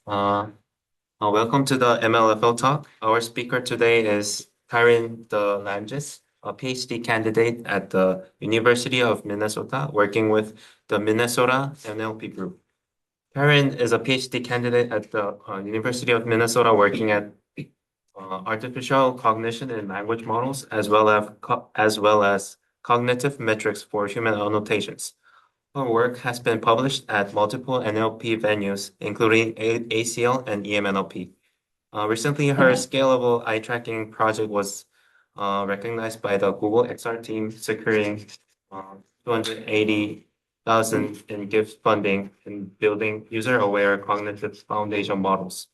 Uh, Welcome to the MLFL talk. Our speaker today is Karin de Langis, a PhD candidate at the University of Minnesota, working with the Minnesota NLP group. Karin is a PhD candidate at the University of Minnesota, working at artificial cognition and language models, as well as cognitive metrics for human annotations. Her work has been published at multiple NLP venues, including ACL and EMNLP. Recently, her scalable eye tracking project was recognized by the Google XR team, securing 280,000 in gift funding in building user-aware cognitive foundation models.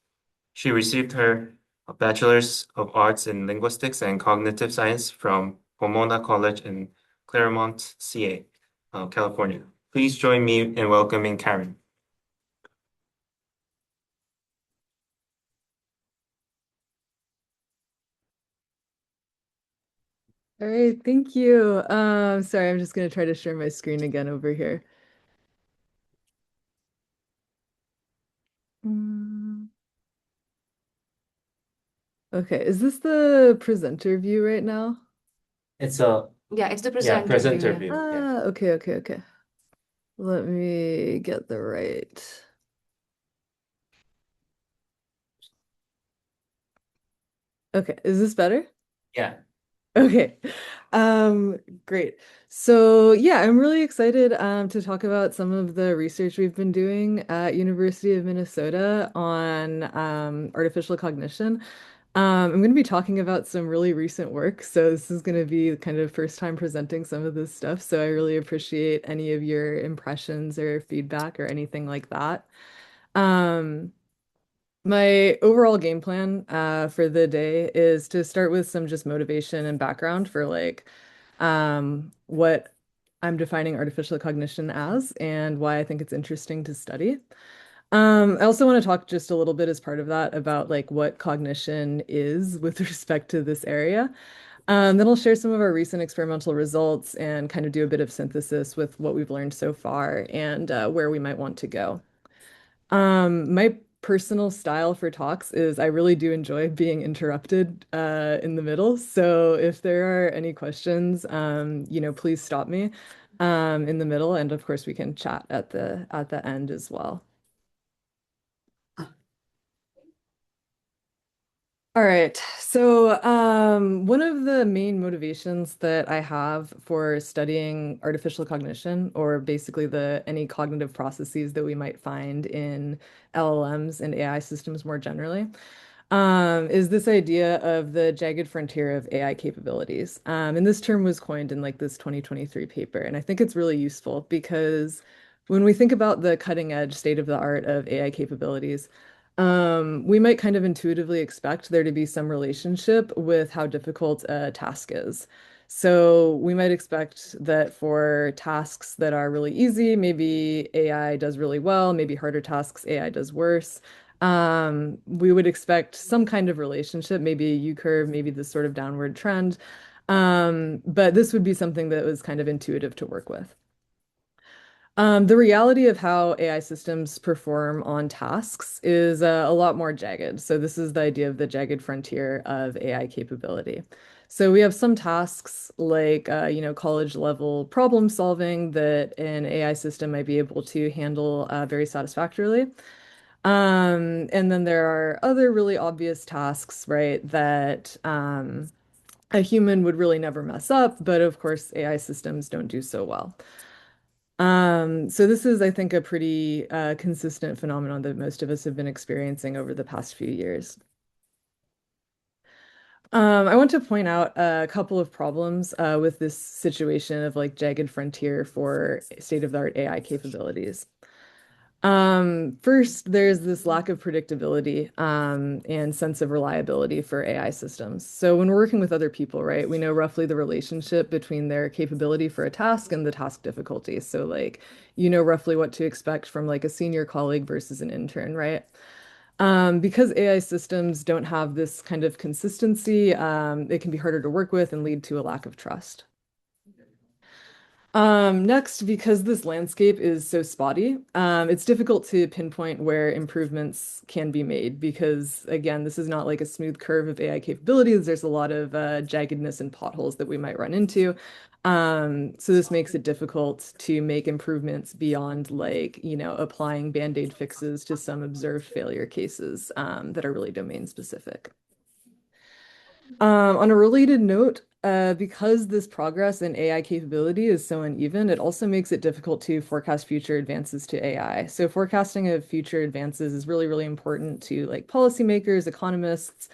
She received her Bachelor's of Arts in Linguistics and Cognitive Science from Pomona College in Claremont, CA, California. Please join me in welcoming Karen. All right, thank you. Sorry, I'm just gonna try to share my screen again over here. Mm, Okay, is this the presenter view right now? It's a Yeah, it's the Yeah, presenter view. presenter Yeah. view. Yeah. Okay. Let me get the right. Okay, is this better? Yeah. Okay. Um, Great. So yeah, I'm really excited to talk about some of the research we've been doing at University of Minnesota on artificial cognition. I'm going to be talking about some really recent work, so this is going to be kind of first time presenting some of this stuff. So I really appreciate any of your impressions or feedback or anything like that. Um, my overall game plan for the day is to start with some just motivation and background for what I'm defining artificial cognition as and why I think it's interesting to study. I also want to talk just a little bit as part of that about like what cognition is with respect to this area. Then I'll share some of our recent experimental results and kind of do a bit of synthesis with what we've learned so far and where we might want to go. My personal style for talks is I really do enjoy being interrupted in the middle. So if there are any questions, please stop me in the middle, and of course we can chat at the end as well. All right. So, one of the main motivations that I have for studying artificial cognition, or basically the any cognitive processes that we might find in LLMs and AI systems more generally, is this idea of the jagged frontier of AI capabilities. And this term was coined in like this 2023 paper, and I think it's really useful because when we think about the cutting edge state of the art of AI capabilities, we might kind of intuitively expect there to be some relationship with how difficult a task is. So we might expect that for tasks that are really easy, maybe AI does really well, maybe harder tasks, AI does worse. We would expect some kind of relationship, maybe a U curve, maybe this sort of downward trend. But this would be something that was kind of intuitive to work with. The reality of how AI systems perform on tasks is a lot more jagged. So this is the idea of the jagged frontier of AI capability. So we have some tasks like college level problem solving that an AI system might be able to handle very satisfactorily. And then there are other really obvious tasks, right, that a human would really never mess up, but of course AI systems don't do so well. So this is, I think, a pretty consistent phenomenon that most of us have been experiencing over the past few years. I want to point out a couple of problems with this situation of like jagged frontier for state-of-the-art AI capabilities. First, there's this lack of predictability and sense of reliability for AI systems. So when we're working with other people, right, we know roughly the relationship between their capability for a task and the task difficulty. So like, you know roughly what to expect from like a senior colleague versus an intern, right? Because AI systems don't have this kind of consistency, it can be harder to work with and lead to a lack of trust. Next, because this landscape is so spotty, it's difficult to pinpoint where improvements can be made because, again, this is not like a smooth curve of AI capabilities. There's a lot of jaggedness and potholes that we might run into. So this makes it difficult to make improvements beyond like, applying band-aid fixes to some observed failure cases that are really domain specific. On a related note, because this progress in AI capability is so uneven, it also makes it difficult to forecast future advances to AI. So forecasting of future advances is really, really important to like policymakers, economists,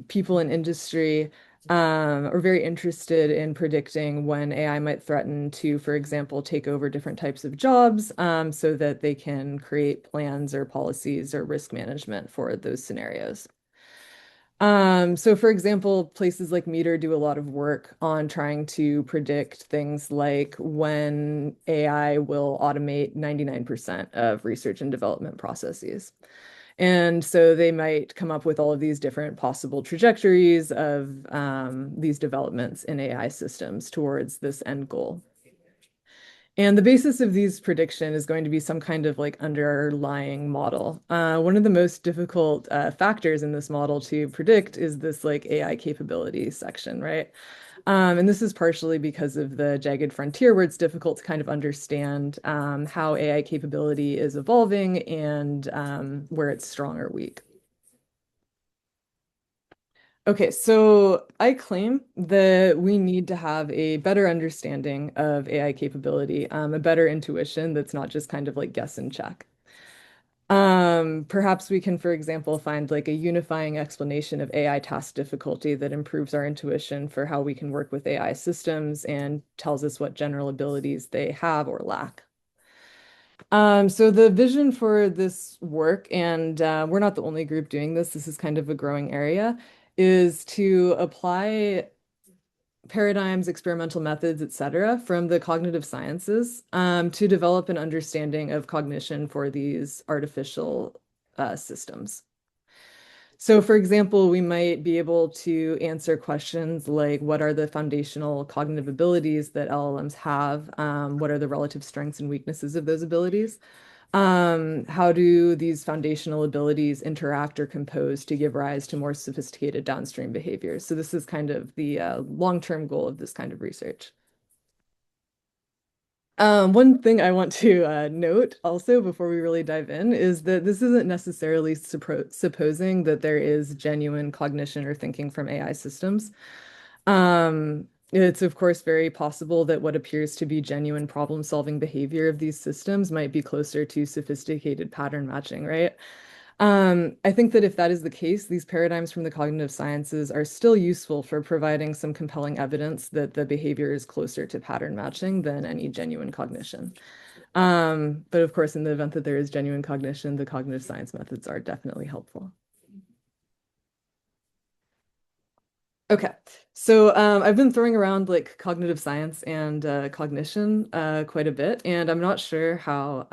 people in industry, are very interested in predicting when AI might threaten to, for example, take over different types of jobs, so that they can create plans or policies or risk management for those scenarios. So for example, places like Meter do a lot of work on trying to predict things like when AI will automate 99% of research and development processes. And so they might come up with all of these different possible trajectories of these developments in AI systems towards this end goal. And the basis of these prediction is going to be some kind of like underlying model. One of the most difficult factors in this model to predict is this like AI capability section, right? And this is partially because of the jagged frontier where it's difficult to kind of understand how AI capability is evolving and where it's strong or weak. Okay, so I claim that we need to have a better understanding of AI capability, a better intuition that's not just kind of like guess and check. Perhaps we can, for example, find like a unifying explanation of AI task difficulty that improves our intuition for how we can work with AI systems and tells us what general abilities they have or lack. So the vision for this work, and we're not the only group doing this, this is kind of a growing area, is to apply paradigms, experimental methods, etc., from the cognitive sciences to develop an understanding of cognition for these artificial systems. So, for example, we might be able to answer questions like what are the foundational cognitive abilities that LLMs have? What are the relative strengths and weaknesses of those abilities? How do these foundational abilities interact or compose to give rise to more sophisticated downstream behaviors? So this is kind of the long-term goal of this kind of research. One thing I want to note also before we really dive in is that this isn't necessarily supposing that there is genuine cognition or thinking from AI systems. It's of course very possible that what appears to be genuine problem-solving behavior of these systems might be closer to sophisticated pattern matching, right? I think that if that is the case, these paradigms from the cognitive sciences are still useful for providing some compelling evidence that the behavior is closer to pattern matching than any genuine cognition. But of course, in the event that there is genuine cognition, the cognitive science methods are definitely helpful. Okay, so I've been throwing around like cognitive science and cognition quite a bit, and I'm not sure how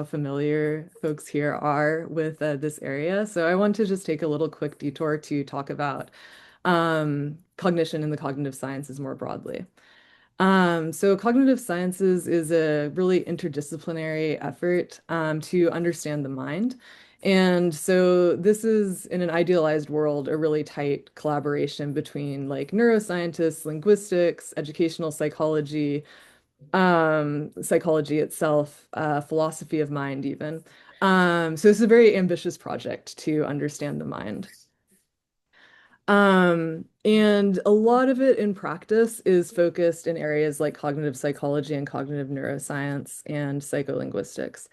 familiar folks here are with this area. So I want to just take a little quick detour to talk about cognition and the cognitive sciences more broadly. So cognitive sciences is a really interdisciplinary effort to understand the mind. And so this is, in an idealized world, a really tight collaboration between like neuroscientists, linguistics, educational psychology, psychology itself, philosophy of mind even. So it's a very ambitious project to understand the mind. And a lot of it in practice is focused in areas like cognitive psychology and cognitive neuroscience and psycholinguistics.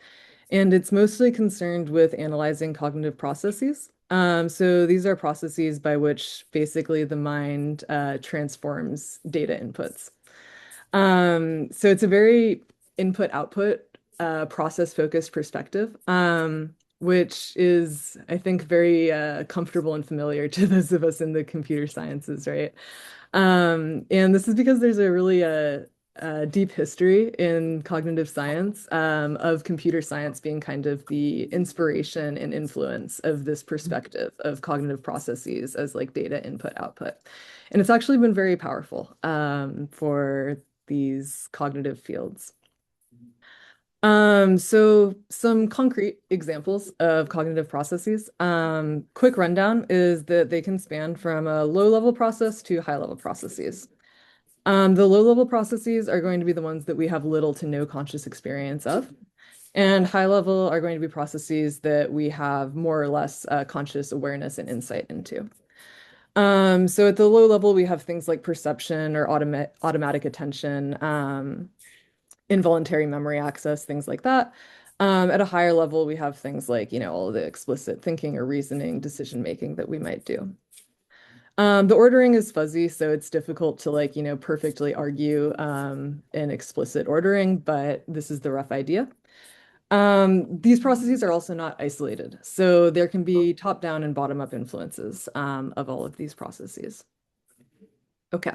And it's mostly concerned with analyzing cognitive processes. So these are processes by which basically the mind transforms data inputs. So it's a very input-output, process-focused perspective, which is, I think, very comfortable and familiar to those of us in the computer sciences, right? And this is because there's a really deep history in cognitive science of computer science being kind of the inspiration and influence of this perspective of cognitive processes as like data input output. And it's actually been very powerful for these cognitive fields. So some concrete examples of cognitive processes. Quick rundown is that they can span from a low-level process to high-level processes. The low-level processes are going to be the ones that we have little to no conscious experience of. And high-level are going to be processes that we have more or less conscious awareness and insight into. So at the low level, we have things like perception or automatic attention, involuntary memory access, things like that. At a higher level, we have things like, all of the explicit thinking or reasoning, decision making that we might do. The ordering is fuzzy, so it's difficult to perfectly argue an explicit ordering, but this is the rough idea. These processes are also not isolated, so there can be top-down and bottom-up influences of all of these processes. Okay.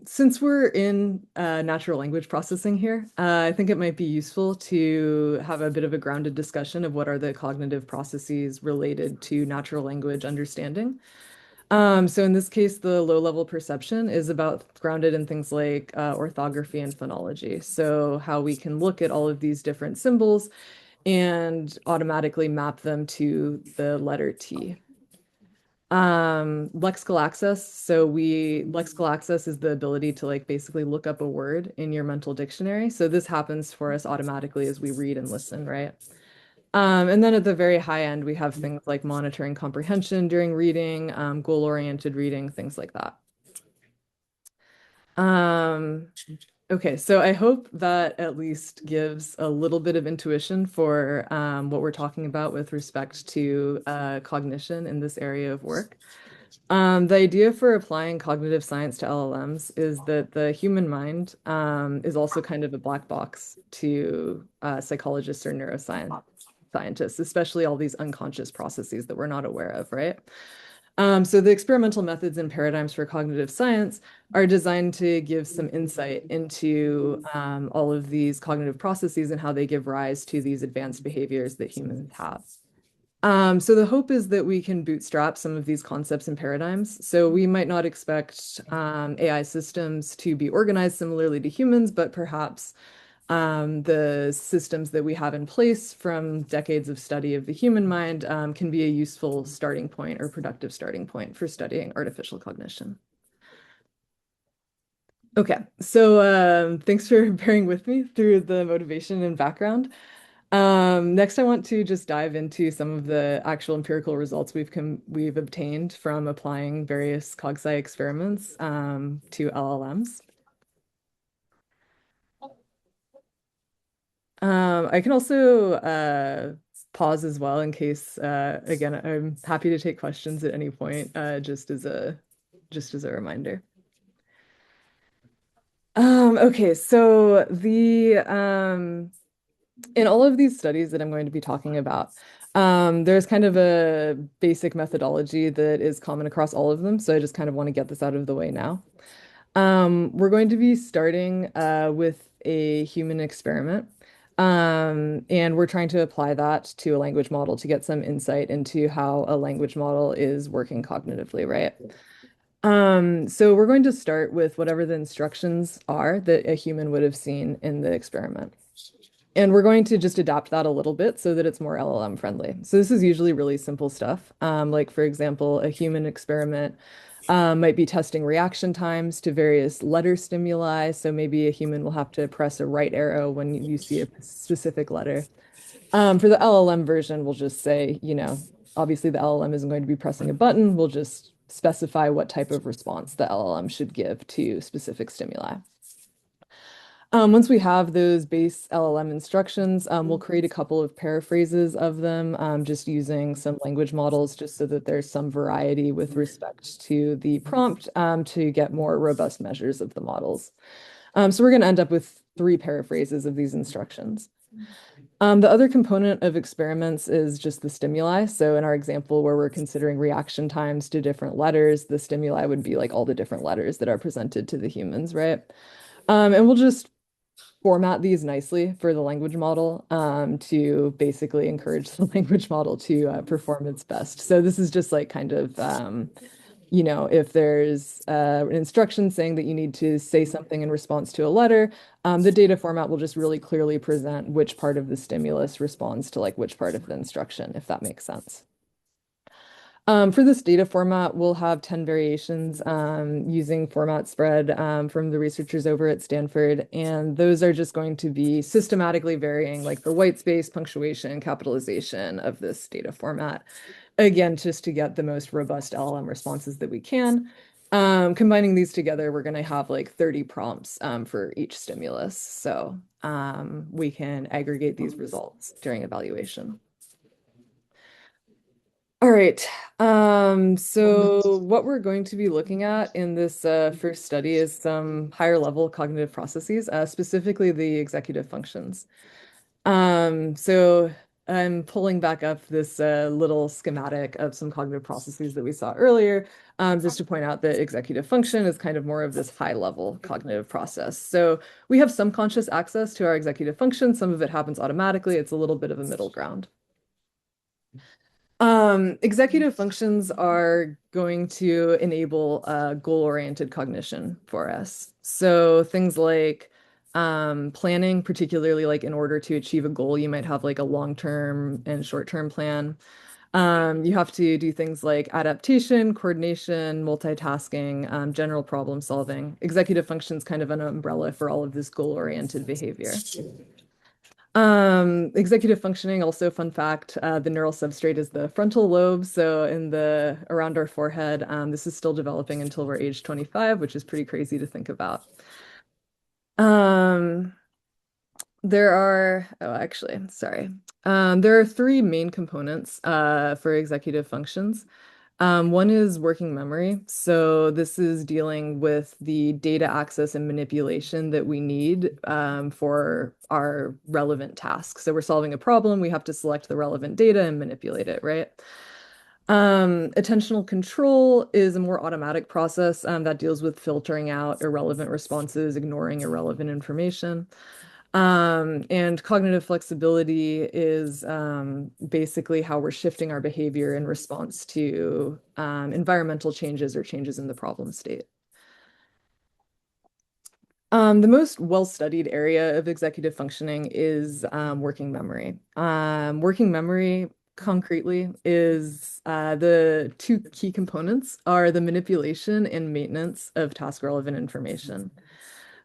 Since we're in natural language processing here, I think it might be useful to have a bit of a grounded discussion of what are the cognitive processes related to natural language understanding. So in this case, the low-level perception is about grounded in things like orthography and phonology. So how we can look at all of these different symbols and automatically map them to the letter T. Lexical access. So lexical access is the ability to basically look up a word in your mental dictionary. So this happens for us automatically as we read and listen, right? And then at the very high end, we have things like monitoring comprehension during reading, goal-oriented reading, things like that. Okay, so I hope that at least gives a little bit of intuition for what we're talking about with respect to cognition in this area of work. The idea for applying cognitive science to LLMs is that the human mind is also kind of a black box to psychologists or neuroscience scientists, especially all these unconscious processes that we're not aware of, right? So the experimental methods and paradigms for cognitive science are designed to give some insight into all of these cognitive processes and how they give rise to these advanced behaviors that humans have. So the hope is that we can bootstrap some of these concepts and paradigms. So we might not expect AI systems to be organized similarly to humans, but perhaps the systems that we have in place from decades of study of the human mind can be a useful starting point or productive starting point for studying artificial cognition. Okay, so thanks for bearing with me through the motivation and background. Next, I want to just dive into some of the actual empirical results we've obtained from applying various CogSci experiments to LLMs. I can also pause as well in case, again, I'm happy to take questions at any point, just as a reminder. Okay, so in all of these studies that I'm going to be talking about, there's kind of a basic methodology that is common across all of them, so I just kind of want to get this out of the way now. We're going to be starting with a human experiment. And we're trying to apply that to a language model to get some insight into how a language model is working cognitively, right? So we're going to start with whatever the instructions are that a human would have seen in the experiment. And we're going to just adapt that a little bit so that it's more LLM friendly. So this is usually really simple stuff. Like for example, a human experiment might be testing reaction times to various letter stimuli. So maybe a human will have to press a right arrow when you see a specific letter. For the LLM version, we'll just say, obviously the LLM isn't going to be pressing a button. We'll just specify what type of response the LLM should give to specific stimuli. Once we have those base LLM instructions, we'll create a couple of paraphrases of them, just using some language models, just so that there's some variety with respect to the prompt to get more robust measures of the models. So we're going to end up with 3 paraphrases of these instructions. The other component of experiments is just the stimuli. So in our example where we're considering reaction times to different letters, the stimuli would be like all the different letters that are presented to the humans, right? And we'll just format these nicely for the language model to basically encourage the language model to perform its best. So this is just like kind of if there's an instruction saying that you need to say something in response to a letter, the data format will just really clearly present which part of the stimulus responds to like which part of the instruction, if that makes sense. For this data format, we'll have 10 variations using format spread from the researchers over at Stanford. And those are just going to be systematically varying like the white space, punctuation, capitalization of this data format. Again, just to get the most robust LLM responses that we can. Combining these together, we're going to have like 30 prompts for each stimulus. So we can aggregate these results during evaluation. All right. So what we're going to be looking at in this first study is some higher level cognitive processes, specifically the executive functions. So I'm pulling back up this little schematic of some cognitive processes that we saw earlier, just to point out that executive function is kind of more of this high level cognitive process. So we have some conscious access to our executive function. Some of it happens automatically. It's a little bit of a middle ground. Executive functions are going to enable goal-oriented cognition for us. So things like planning, particularly like in order to achieve a goal, you might have like a long-term and short-term plan. You have to do things like adaptation, coordination, multitasking, general problem solving. Executive functions kind of an umbrella for all of this goal-oriented behavior. Executive functioning, also fun fact, the neural substrate is the frontal lobe. So in the around our forehead, this is still developing until we're age 25, which is pretty crazy to think about. Um, sorry. There are three main components for executive functions. One is working memory. So this is dealing with the data access and manipulation that we need for our relevant tasks. So we're solving a problem, we have to select the relevant data and manipulate it, right? Attentional control is a more automatic process that deals with filtering out irrelevant responses, ignoring irrelevant information. And cognitive flexibility is basically how we're shifting our behavior in response to environmental changes or changes in the problem state. The most well-studied area of executive functioning is working memory. Working memory, concretely, is the two key components are the manipulation and maintenance of task-relevant information.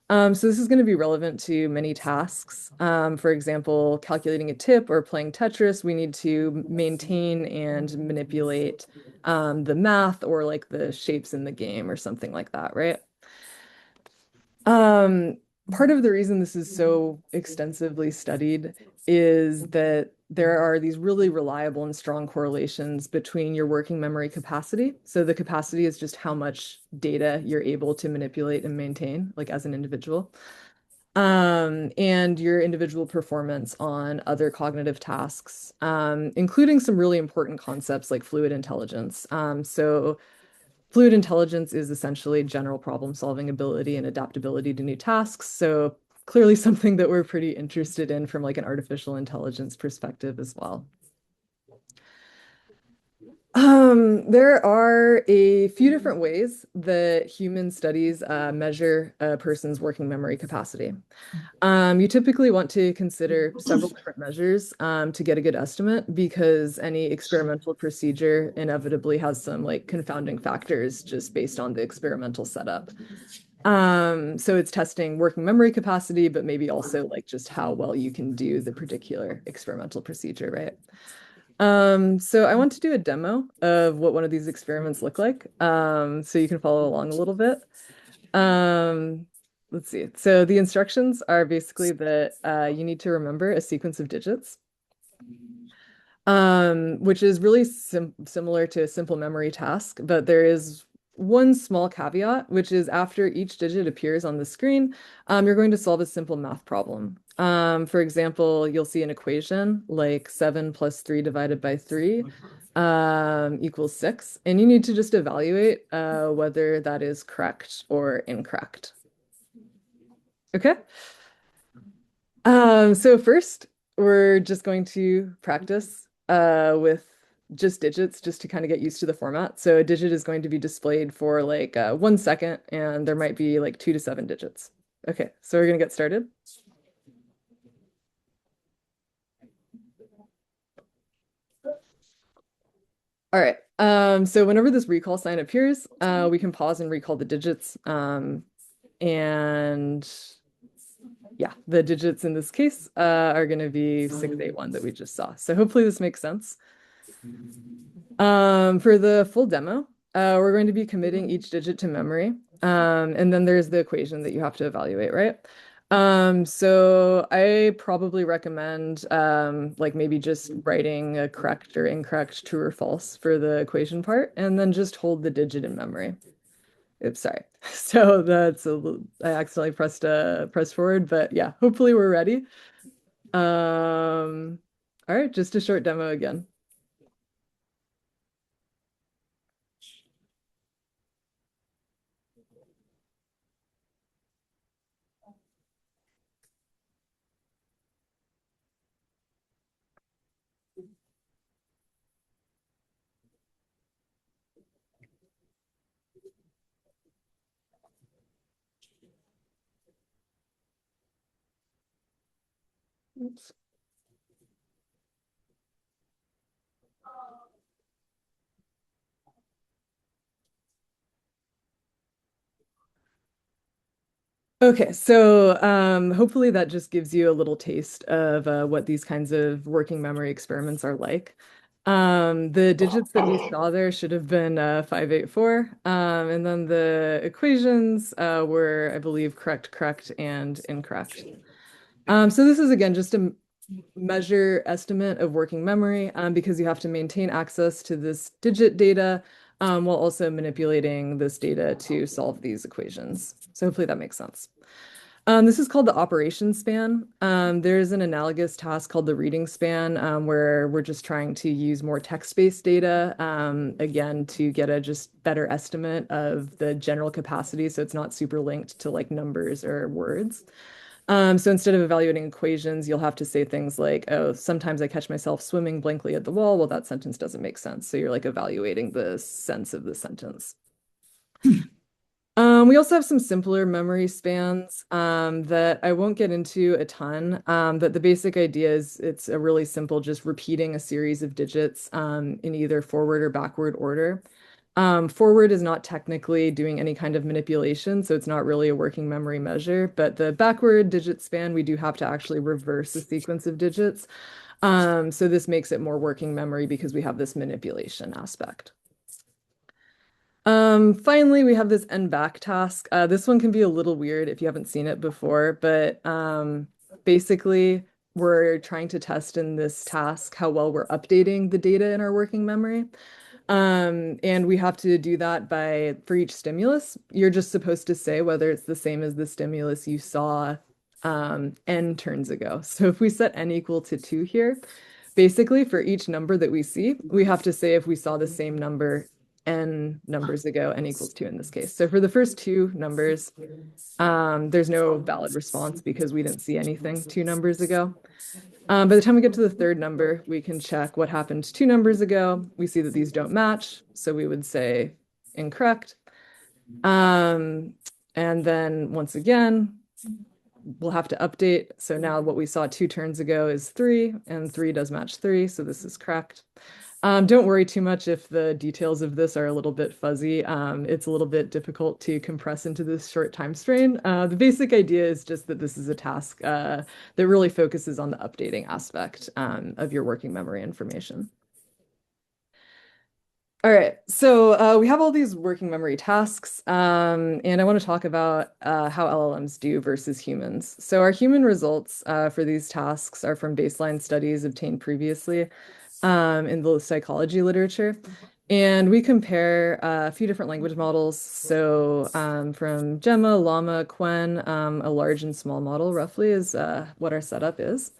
So this is going to be relevant to many tasks. For example, calculating a tip or playing Tetris, we need to maintain and manipulate the math or like the shapes in the game or something like that, right? Um, Part of the reason this is so extensively studied is that there are these really reliable and strong correlations between your working memory capacity. So the capacity is just how much data you're able to manipulate and maintain, like as an individual, and your individual performance on other cognitive tasks, including some really important concepts like fluid intelligence. So fluid intelligence is essentially general problem solving ability and adaptability to new tasks. So clearly something that we're pretty interested in from like an artificial intelligence perspective as well. There are a few different ways that human studies measure a person's working memory capacity. You typically want to consider several different measures to get a good estimate because any experimental procedure inevitably has some like confounding factors just based on the experimental setup. So it's testing working memory capacity, but maybe also like just how well you can do the particular experimental procedure, right? So I want to do a demo of what one of these experiments look like, so you can follow along a little bit. Um, let's see. So the instructions are basically that you need to remember a sequence of digits, which is really similar to a simple memory task, but there is one small caveat, which is after each digit appears on the screen, you're going to solve a simple math problem. For example, you'll see an equation like 7 plus 3 divided by 3 equals 6, and you need to just evaluate whether that is correct or incorrect. Okay. So first, we're just going to practice with just digits just to kind of get used to the format. So a digit is going to be displayed for like 1 second, and there might be like 2 to 7 digits. Okay, so we're gonna get started. All right. So whenever this recall sign appears, we can pause and recall the digits. And yeah, the digits in this case are going to be 681 that we just saw. So hopefully this makes sense. For the full demo, we're going to be committing each digit to memory. And then there's the equation that you have to evaluate, right? So I probably recommend like maybe just writing a correct or incorrect true or false for the equation part, and then just hold the digit in memory. Oops, sorry. So I accidentally pressed forward, but yeah, hopefully we're ready. All right, just a short demo again. Oops. Okay, so hopefully that just gives you a little taste of what these kinds of working memory experiments are like. The digits that we saw there should have been 584, and then the equations were, I believe, correct, correct, and incorrect. So this is again just a measure estimate of working memory because you have to maintain access to this digit data while also manipulating this data to solve these equations. So hopefully that makes sense. This is called the operation span. There's an analogous task called the reading span, where we're just trying to use more text-based data, again, to get a just better estimate of the general capacity, so it's not super linked to like numbers or words. So instead of evaluating equations, you'll have to say things like, oh, sometimes I catch myself swimming blankly at the wall. Well, that sentence doesn't make sense. So you're like evaluating the sense of the sentence. We also have some simpler memory spans that I won't get into a ton, but the basic idea is it's a really simple, just repeating a series of digits in either forward or backward order. Forward is not technically doing any kind of manipulation, so it's not really a working memory measure, but the backward digit span, we do have to actually reverse the sequence of digits. So this makes it more working memory because we have this manipulation aspect. Finally, we have this end back task. This one can be a little weird if you haven't seen it before, but basically, we're trying to test in this task how well we're updating the data in our working memory. And we have to do that for each stimulus, you're just supposed to say whether it's the same as the stimulus you saw n turns ago. So if we set n equal to 2 here, basically for each number that we see, we have to say if we saw the same number n numbers ago, n equals 2 in this case. So for the first two numbers, there's no valid response because we didn't see anything 2 numbers ago. By the time we get to the third number, we can check what happened 2 numbers ago. We see that these don't match, so we would say incorrect. And then once again, we'll have to update. So now what we saw 2 turns ago is 3, and 3 does match 3, so this is correct. Don't worry too much if the details of this are a little bit fuzzy. It's a little bit difficult to compress into this short time strain. The basic idea is just that this is a task that really focuses on the updating aspect of your working memory information. All right, so we have all these working memory tasks, and I want to talk about how LLMs do versus humans. So our human results for these tasks are from baseline studies obtained previously in the psychology literature. And we compare a few different language models. So from Gemma, Llama, Quen, a large and small model roughly is what our setup is.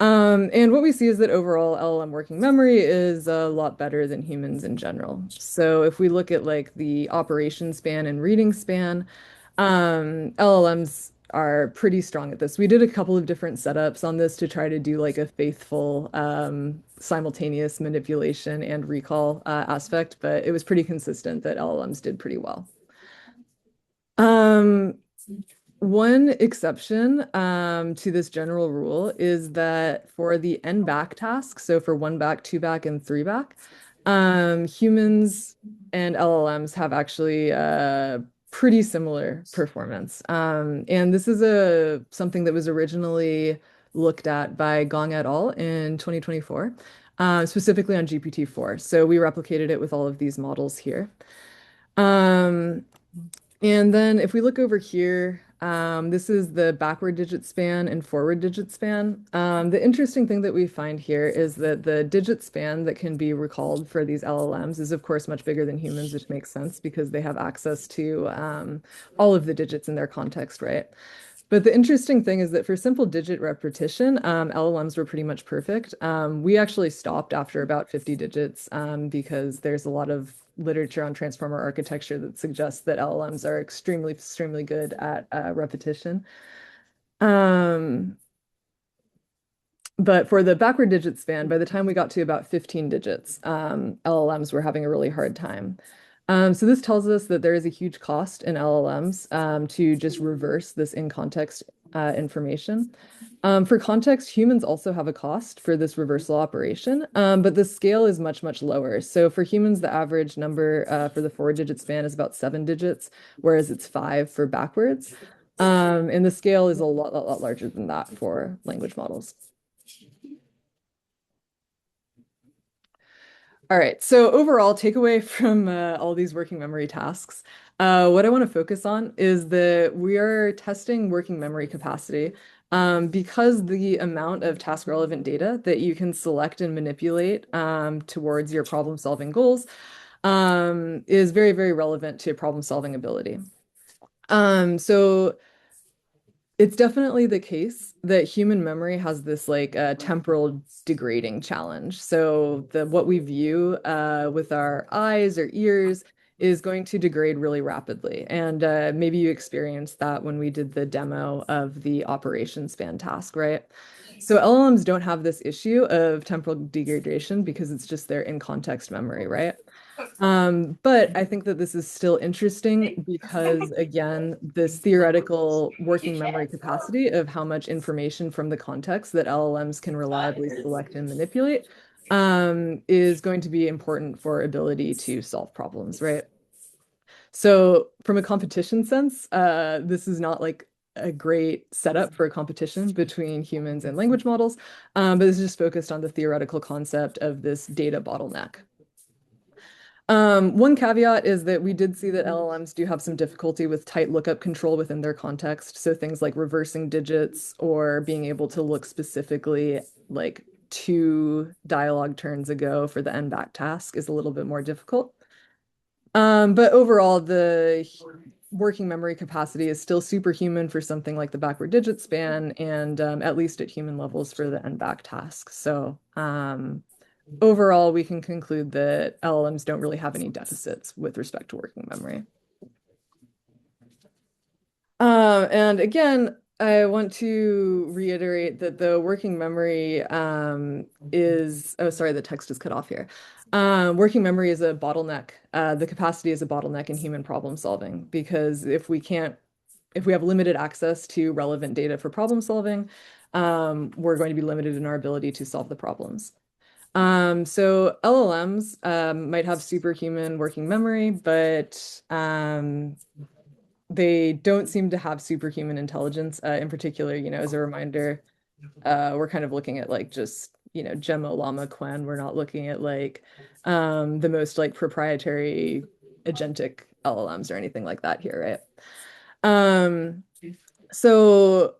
And what we see is that overall LLM working memory is a lot better than humans in general. So if we look at like the operation span and reading span, LLMs are pretty strong at this. We did a couple of different setups on this to try to do like a faithful simultaneous manipulation and recall aspect, but it was pretty consistent that LLMs did pretty well. Um, One exception to this general rule is that for the n back task, so for one back, two back, and three back, humans and LLMs have actually pretty similar performance. And this is something that was originally looked at by Gong et al. In 2024, specifically on GPT-4. So we replicated it with all of these models here. Um, and then if we look over here, this is the backward digit span and forward digit span. The interesting thing that we find here is that the digit span that can be recalled for these LLMs is, of course, much bigger than humans, which makes sense because they have access to all of the digits in their context, right? But the interesting thing is that for simple digit repetition, LLMs were pretty much perfect. We actually stopped after about 50 digits because there's a lot of literature on transformer architecture that suggests that LLMs are extremely, extremely good at repetition. Um, but for the backward digit span, by the time we got to about 15 digits, LLMs were having a really hard time. So this tells us that there is a huge cost in LLMs to just reverse this in-context information. For context, humans also have a cost for this reversal operation, but the scale is much, much lower. So for humans, the average number for the four-digit span is about 7 digits, whereas it's 5 for backwards. And the scale is a lot larger than that for language models. All right, so overall takeaway from all these working memory tasks, what I want to focus on is that we are testing working memory capacity because the amount of task relevant data that you can select and manipulate towards your problem solving goals is very, very relevant to problem solving ability. So it's definitely the case that human memory has this like temporal degrading challenge. So the what we view with our eyes or ears is going to degrade really rapidly. And maybe you experienced that when we did the demo of the operation span task, right? So LLMs don't have this issue of temporal degradation because it's just their in-context memory, right? But I think that this is still interesting because, again, this theoretical working memory capacity of how much information from the context that LLMs can reliably select and manipulate is going to be important for ability to solve problems, right? So, from a competition sense, this is not like a great setup for a competition between humans and language models, but this is just focused on the theoretical concept of this data bottleneck. One caveat is that we did see that LLMs do have some difficulty with tight lookup control within their context. So things like reversing digits or being able to look specifically like 2 dialogue turns ago for the end back task is a little bit more difficult. But overall, the working memory capacity is still superhuman for something like the backward digit span and at least at human levels for the end back task. So overall, we can conclude that LLMs don't really have any deficits with respect to working memory. And again, I want to reiterate that the working memory oh, sorry, the text is cut off here. Working memory is a bottleneck. The capacity is a bottleneck in human problem solving because if we have limited access to relevant data for problem solving, we're going to be limited in our ability to solve the problems. So LLMs might have superhuman working memory, but they don't seem to have superhuman intelligence. In particular, as a reminder, we're kind of looking at like just, Gemma, Llama, Quen. We're not looking at like the most like proprietary agentic LLMs or anything like that here, right? So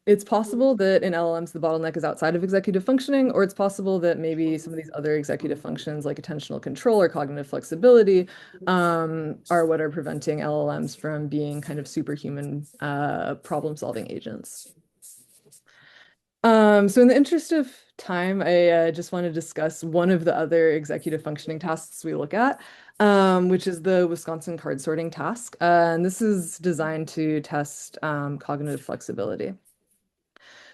it's possible that in LLMs, the bottleneck is outside of executive functioning, or it's possible that maybe some of these other executive functions like attentional control or cognitive flexibility are what are preventing LLMs from being kind of superhuman problem-solving agents. So in the interest of time, I just want to discuss one of the other executive functioning tasks we look at. which is the Wisconsin card sorting task. And this is designed to test cognitive flexibility.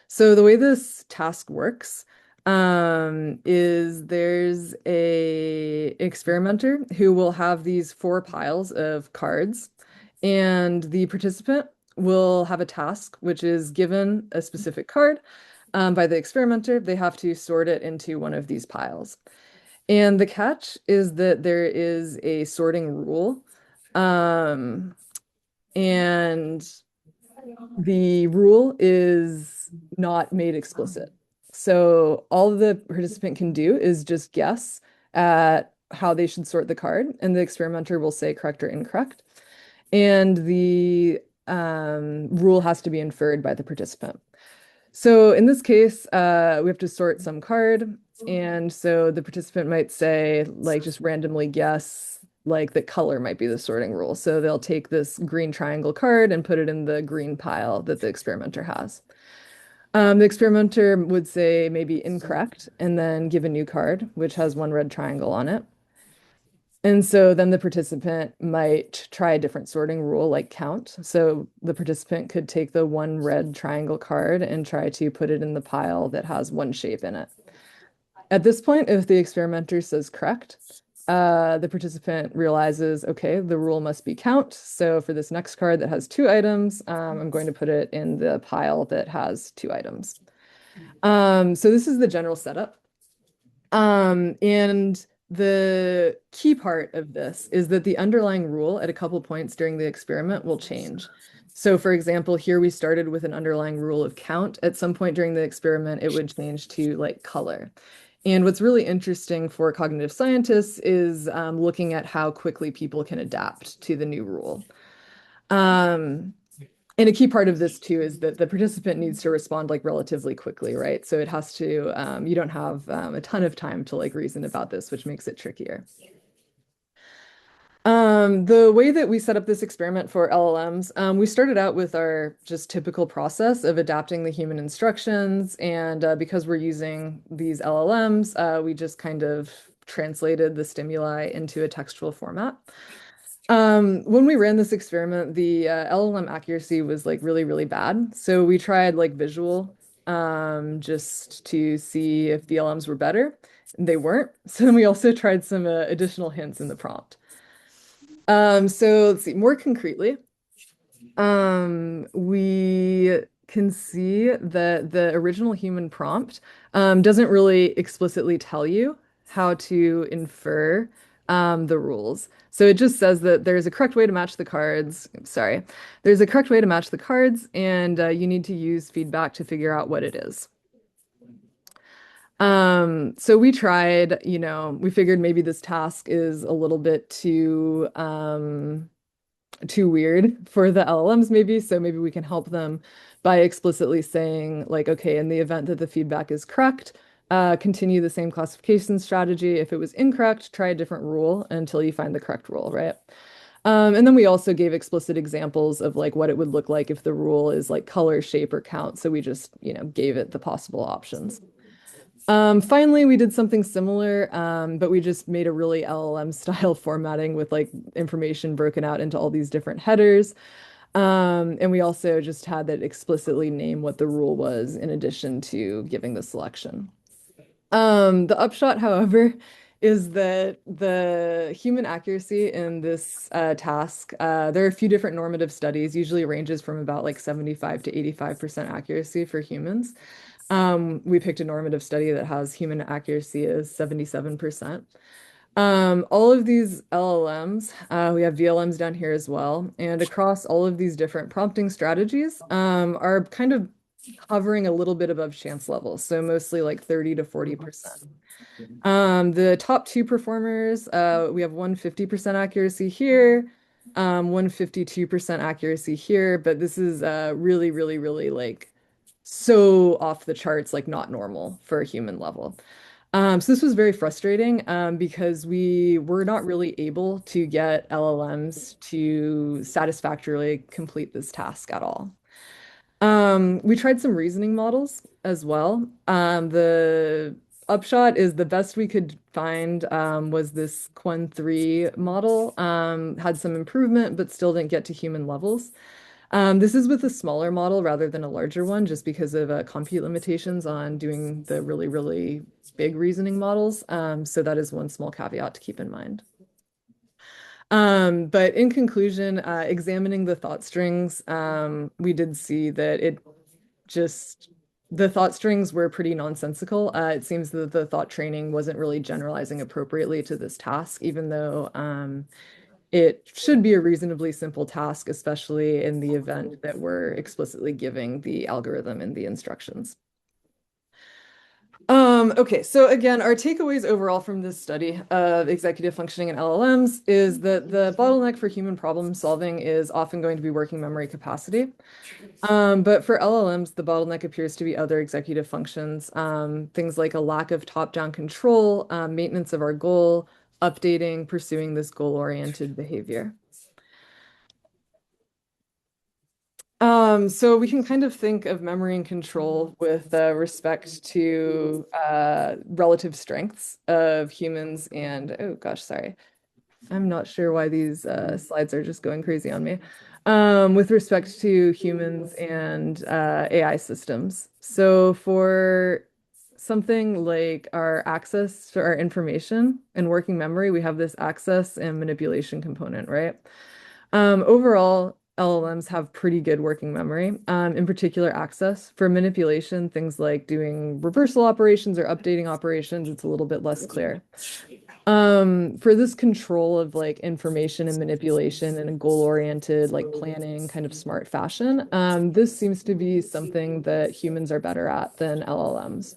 So the way this task works is there's a experimenter who will have these four piles of cards, and the participant will have a task which is given a specific card by the experimenter. They have to sort it into one of these piles. And the catch is that there is a sorting rule. Um, and the rule is not made explicit. So all the participant can do is just guess at how they should sort the card, and the experimenter will say correct or incorrect. And the rule has to be inferred by the participant. So in this case, we have to sort some card. And so the participant might say, like, just randomly guess, like, the color might be the sorting rule. So they'll take this green triangle card and put it in the green pile that the experimenter has. The experimenter would say maybe incorrect and then give a new card, which has one red triangle on it. And so then the participant might try a different sorting rule, like count. So the participant could take the one red triangle card and try to put it in the pile that has one shape in it. At this point, if the experimenter says correct, the participant realizes, okay, the rule must be count. So for this next card that has two items, I'm going to put it in the pile that has two items. So this is the general setup. And the key part of this is that the underlying rule at a couple points during the experiment will change. So for example, here we started with an underlying rule of count. At some point during the experiment, it would change to like color. And what's really interesting for cognitive scientists is looking at how quickly people can adapt to the new rule. Um, and a key part of this too is that the participant needs to respond like relatively quickly, right? So it has to, you don't have a ton of time to like reason about this, which makes it trickier. The way that we set up this experiment for LLMs, we started out with our just typical process of adapting the human instructions. And because we're using these LLMs, we just kind of translated the stimuli into a textual format. When we ran this experiment, the LLM accuracy was like really, really bad. So we tried like visual just to see if the LLMs were better. They weren't. So then we also tried some additional hints in the prompt. So let's see, more concretely, we can see that the original human prompt doesn't really explicitly tell you how to infer the rules. So it just says that there's a correct way to match the cards. Sorry, there's a correct way to match the cards, and you need to use feedback to figure out what it is. So we tried, we figured maybe this task is a little bit too weird for the LLMs maybe, so maybe we can help them by explicitly saying like, okay, in the event that the feedback is correct, continue the same classification strategy. If it was incorrect, try a different rule until you find the correct rule, right? And then we also gave explicit examples of like what it would look like if the rule is like color, shape, or count. So we just, gave it the possible options. Finally, we did something similar, but we just made a really LLM style formatting with like information broken out into all these different headers. And we also just had that explicitly name what the rule was in addition to giving the selection. The upshot, however, is that the human accuracy in this task, there are a few different normative studies, usually ranges from about like 75 to 85% accuracy for humans. We picked a normative study that has human accuracy as 77%. All of these LLMs, we have VLMs down here as well, and across all of these different prompting strategies, are kind of hovering a little bit above chance levels, so mostly like 30 to 40%. The top two performers, we have 150% accuracy here, 152% accuracy here, but this is really, really, really like so off the charts, like not normal for a human level. So this was very frustrating because we were not really able to get LLMs to satisfactorily complete this task at all. We tried some reasoning models as well. The upshot is the best we could find was this Quen 3 model. Had some improvement, but still didn't get to human levels. This is with a smaller model rather than a larger one, just because of compute limitations on doing the really, really big reasoning models. So that is one small caveat to keep in mind. But in conclusion, examining the thought strings, we did see that just the thought strings were pretty nonsensical. It seems that the thought training wasn't really generalizing appropriately to this task, even though it should be a reasonably simple task, especially in the event that we're explicitly giving the algorithm and the instructions. Okay, so again, our takeaways overall from this study of executive functioning in LLMs is that the bottleneck for human problem solving is often going to be working memory capacity. But for LLMs, the bottleneck appears to be other executive functions, things like a lack of top-down control, maintenance of our goal, updating, pursuing this goal-oriented behavior. So we can kind of think of memory and control with respect to relative strengths of humans and, oh gosh, sorry. I'm not sure why these slides are just going crazy on me. With respect to humans and AI systems. So for something like our access to our information and working memory, we have this access and manipulation component, right? Overall, LLMs have pretty good working memory, in particular access. For manipulation, things like doing reversal operations or updating operations, it's a little bit less clear. For this control of like information and manipulation in a goal-oriented, like planning, kind of smart fashion, this seems to be something that humans are better at than LLMs.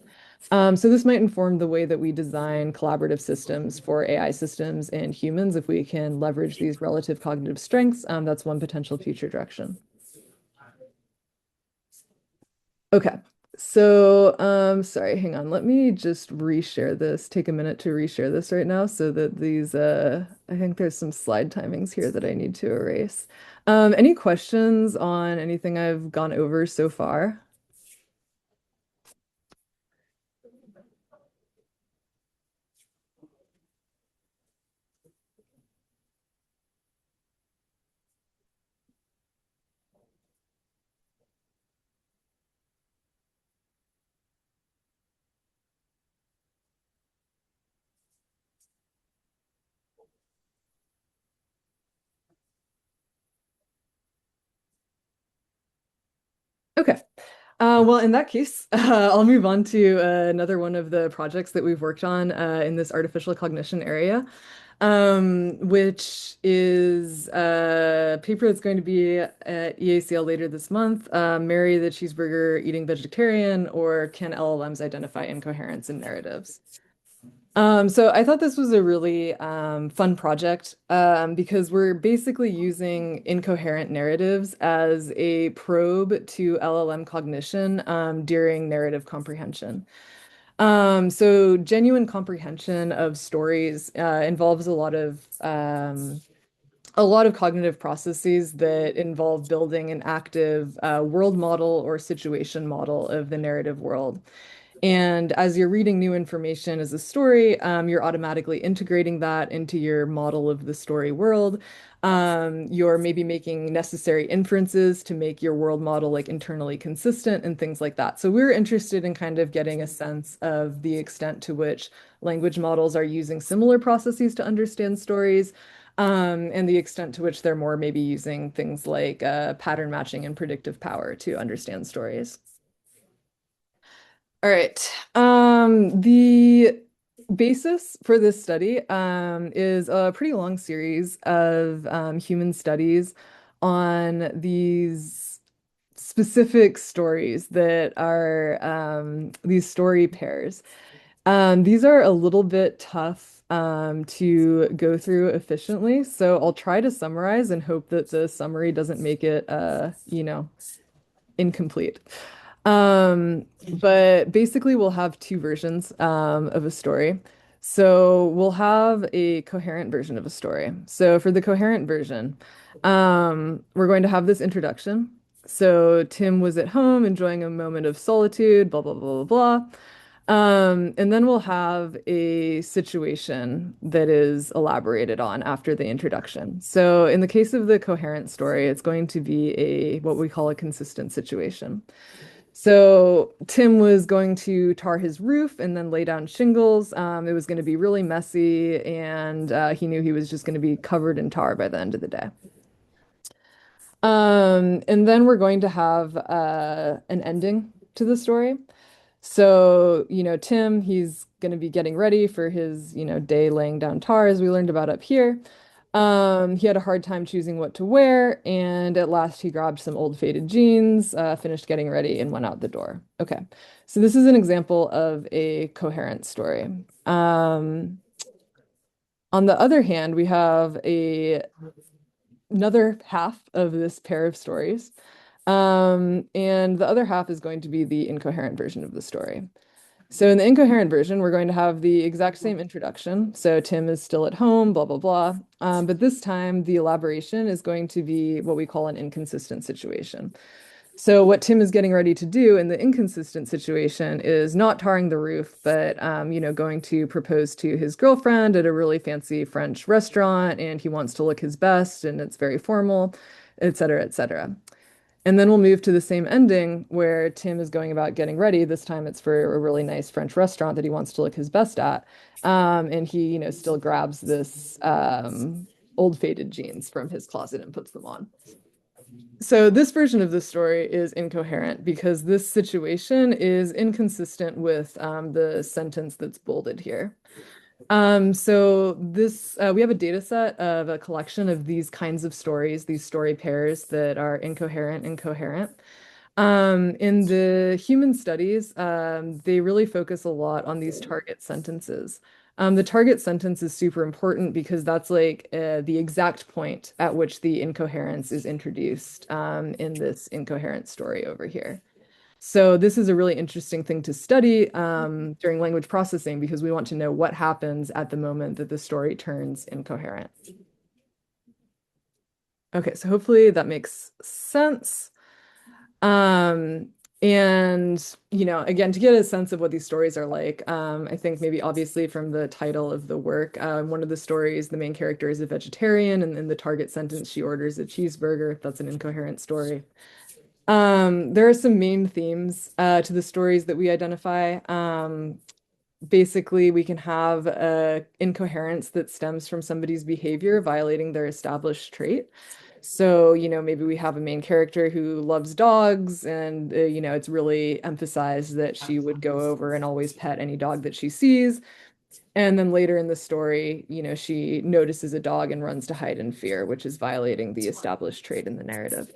So this might inform the way that we design collaborative systems for AI systems and humans if we can leverage these relative cognitive strengths. That's one potential future direction. Okay. So, sorry, hang on. Let me just reshare this. Take a minute to reshare this right now so that these, I think there's some slide timings here that I need to erase. Any questions on anything I've gone over so far? Okay. Well, in that case, I'll move on to another one of the projects that we've worked on in this artificial cognition area, which is a paper that's going to be at EACL later this month. Marry the cheeseburger eating vegetarian, or can LLMs identify incoherence in narratives? So I thought this was a really fun project because we're basically using incoherent narratives as a probe to LLM cognition during narrative comprehension. So genuine comprehension of stories involves a lot of cognitive processes that involve building an active world model or situation model of the narrative world. And as you're reading new information as a story, you're automatically integrating that into your model of the story world. You're maybe making necessary inferences to make your world model like internally consistent and things like that. So we're interested in kind of getting a sense of the extent to which language models are using similar processes to understand stories, and the extent to which they're more maybe using things like pattern matching and predictive power to understand stories. All right. The basis for this study is a pretty long series of human studies on these specific stories that are these story pairs. These are a little bit tough to go through efficiently, so I'll try to summarize and hope that the summary doesn't make it, incomplete. But basically, we'll have two versions of a story. So we'll have a coherent version of a story. So for the coherent version, we're going to have this introduction. So Tim was at home enjoying a moment of solitude, blah, blah, blah, blah, blah. And then we'll have a situation that is elaborated on after the introduction. So in the case of the coherent story, it's going to be a what we call a consistent situation. So Tim was going to tar his roof and then lay down shingles. It was going to be really messy, and he knew he was just going to be covered in tar by the end of the day. And then we're going to have an ending to the story. So, Tim, he's going to be getting ready for his, day laying down tar, as we learned about up here. He had a hard time choosing what to wear, and at last he grabbed some old faded jeans, finished getting ready, and went out the door. Okay, so this is an example of a coherent story. On the other hand, we have another half of this pair of stories. And the other half is going to be the incoherent version of the story. So in the incoherent version, we're going to have the exact same introduction. So Tim is still at home, blah, blah, blah. But this time, the elaboration is going to be what we call an inconsistent situation. So what Tim is getting ready to do in the inconsistent situation is not tarring the roof, but going to propose to his girlfriend at a really fancy French restaurant, and he wants to look his best, and it's very formal, et cetera, et cetera. And then we'll move to the same ending where Tim is going about getting ready. This time it's for a really nice French restaurant that he wants to look his best at. And he, still grabs this old faded jeans from his closet and puts them on. So this version of the story is incoherent because this situation is inconsistent with the sentence that's bolded here. So this we have a data set of a collection of these kinds of stories, these story pairs that are incoherent and coherent. In the human studies, they really focus a lot on these target sentences. The target sentence is super important because that's like the exact point at which the incoherence is introduced in this incoherent story over here. So this is a really interesting thing to study during language processing because we want to know what happens at the moment that the story turns incoherent. Okay, so hopefully that makes sense. And again, to get a sense of what these stories are like, I think maybe obviously from the title of the work, one of the stories, the main character is a vegetarian, and in the target sentence, she orders a cheeseburger. That's an incoherent story. There are some main themes to the stories that we identify. Basically, we can have incoherence that stems from somebody's behavior violating their established trait. So, maybe we have a main character who loves dogs, and, it's really emphasized that she would go over and always pet any dog that she sees. And then later in the story, she notices a dog and runs to hide in fear, which is violating the established trait in the narrative.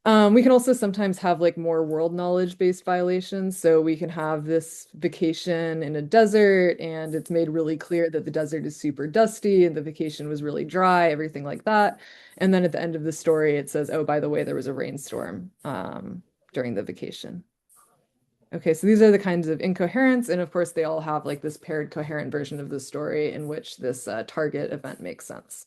We can also sometimes have like more world knowledge based violations. So we can have this vacation in a desert, and it's made really clear that the desert is super dusty and the vacation was really dry, everything like that. And then at the end of the story, it says, oh, by the way, there was a rainstorm during the vacation. Okay, so these are the kinds of incoherence. And of course, they all have like this paired coherent version of the story in which this target event makes sense.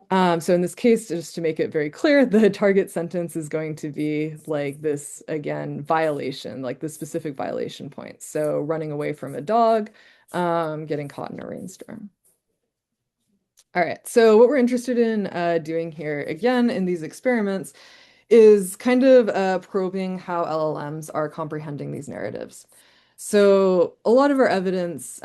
So in this case, just to make it very clear, the target sentence is going to be like this, again, violation, like the specific violation point. So running away from a dog, getting caught in a rainstorm. All right, so what we're interested in doing here, again, in these experiments, is kind of probing how LLMs are comprehending these narratives. So a lot of our evidence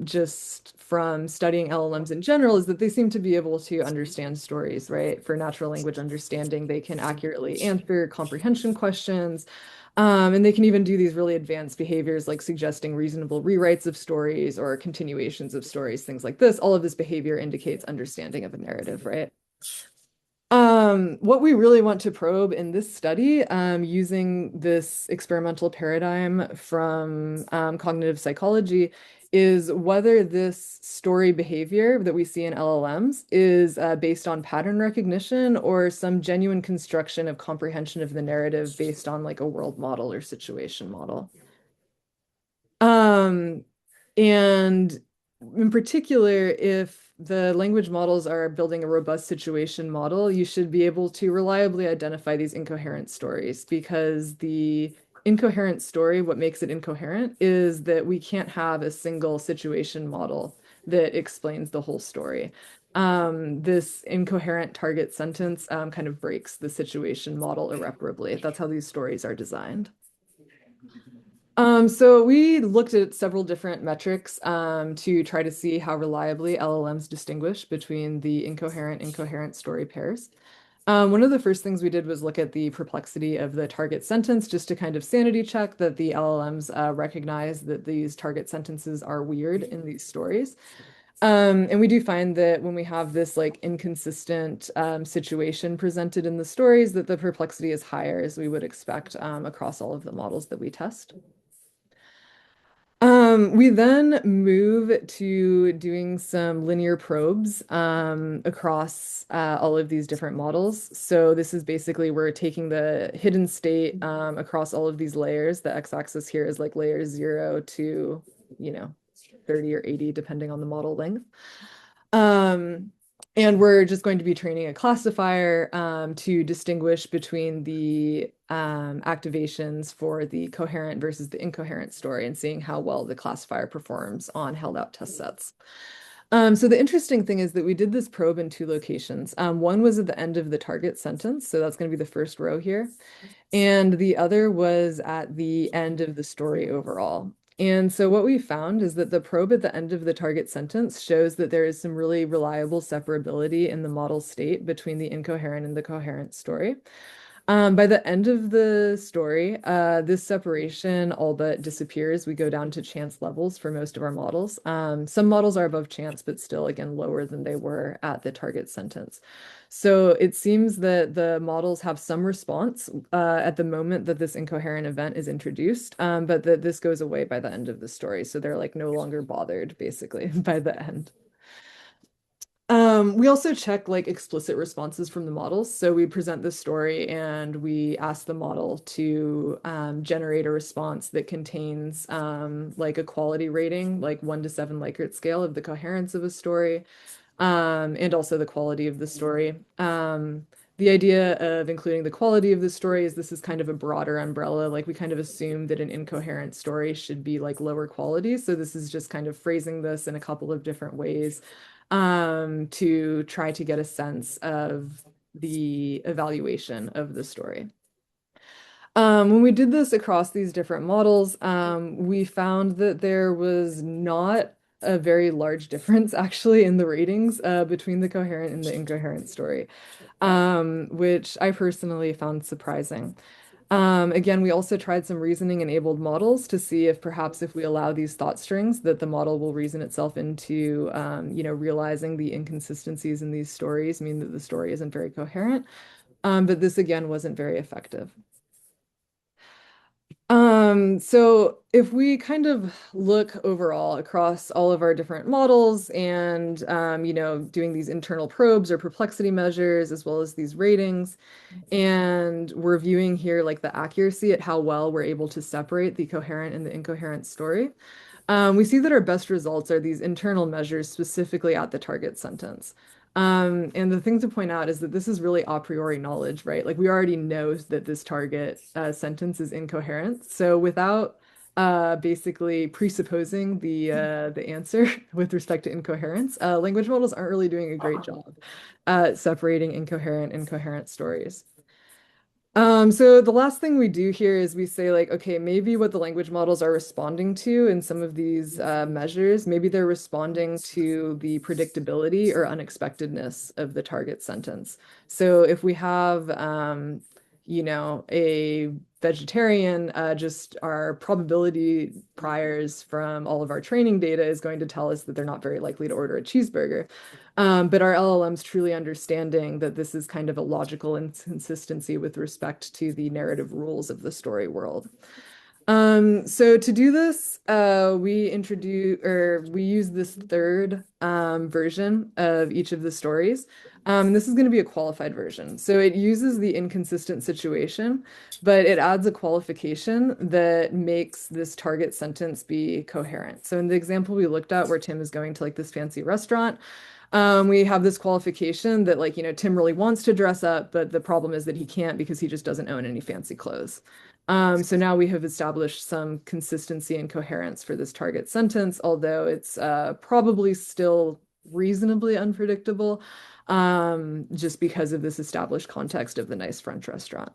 just from studying LLMs in general is that they seem to be able to understand stories, right? For natural language understanding, they can accurately answer comprehension questions. And they can even do these really advanced behaviors like suggesting reasonable rewrites of stories or continuations of stories, things like this. All of this behavior indicates understanding of a narrative, right? What we really want to probe in this study, using this experimental paradigm from cognitive psychology, is whether this story behavior that we see in LLMs is based on pattern recognition or some genuine construction of comprehension of the narrative based on like a world model or situation model. Um, and in particular, if the language models are building a robust situation model, you should be able to reliably identify these incoherent stories because the incoherent story, what makes it incoherent is that we can't have a single situation model that explains the whole story. This incoherent target sentence kind of breaks the situation model irreparably. That's how these stories are designed. So we looked at several different metrics to try to see how reliably LLMs distinguish between the incoherent story pairs. One of the first things we did was look at the perplexity of the target sentence just to kind of sanity check that the LLMs recognize that these target sentences are weird in these stories. And we do find that when we have this like inconsistent situation presented in the stories, that the perplexity is higher as we would expect across all of the models that we test. We then move to doing some linear probes across all of these different models. So this is basically we're taking the hidden state across all of these layers. The x-axis here is like layer 0 to, 30 or 80, depending on the model length. And we're just going to be training a classifier to distinguish between the activations for the coherent versus the incoherent story and seeing how well the classifier performs on held out test sets. So the interesting thing is that we did this probe in two locations. One was at the end of the target sentence, so that's going to be the first row here. And the other was at the end of the story overall. And so what we found is that the probe at the end of the target sentence shows that there is some really reliable separability in the model state between the incoherent and the coherent story. By the end of the story, this separation all but disappears. We go down to chance levels for most of our models. Some models are above chance, but still, again, lower than they were at the target sentence. So it seems that the models have some response at the moment that this incoherent event is introduced, but that this goes away by the end of the story. So they're like no longer bothered, basically, by the end. We also check like explicit responses from the models. So we present the story and we ask the model to generate a response that contains like a quality rating, like 1 to 7 Likert scale of the coherence of a story, and also the quality of the story. The idea of including the quality of the story is this is kind of a broader umbrella. Like we kind of assume that an incoherent story should be like lower quality. So this is just kind of phrasing this in a couple of different ways to try to get a sense of the evaluation of the story. When we did this across these different models, we found that there was not a very large difference actually in the ratings between the coherent and the incoherent story, which I personally found surprising. Again, we also tried some reasoning-enabled models to see if perhaps if we allow these thought strings that the model will reason itself into, realizing the inconsistencies in these stories mean that the story isn't very coherent. But this, again, wasn't very effective. So if we kind of look overall across all of our different models and, doing these internal probes or perplexity measures, as well as these ratings, and we're viewing here like the accuracy at how well we're able to separate the coherent and the incoherent story. We see that our best results are these internal measures specifically at the target sentence. And the thing to point out is that this is really a priori knowledge, right? Like we already know that this target sentence is incoherent. So without basically presupposing the answer with respect to incoherence, language models aren't really doing a great job at separating incoherent and coherent stories. So the last thing we do here is we say like, okay, maybe what the language models are responding to in some of these measures, maybe they're responding to the predictability or unexpectedness of the target sentence. So if we have, a vegetarian, just our probability priors from all of our training data is going to tell us that they're not very likely to order a cheeseburger. But our LLMs truly understanding that this is kind of a logical inconsistency with respect to the narrative rules of the story world. So to do this, we use this third version of each of the stories. This is going to be a qualified version. So it uses the inconsistent situation, but it adds a qualification that makes this target sentence be coherent. So in the example we looked at where Tim is going to like this fancy restaurant, we have this qualification that like, Tim really wants to dress up, but the problem is that he can't because he just doesn't own any fancy clothes. So now we have established some consistency and coherence for this target sentence, although it's probably still reasonably unpredictable, just because of this established context of the nice French restaurant.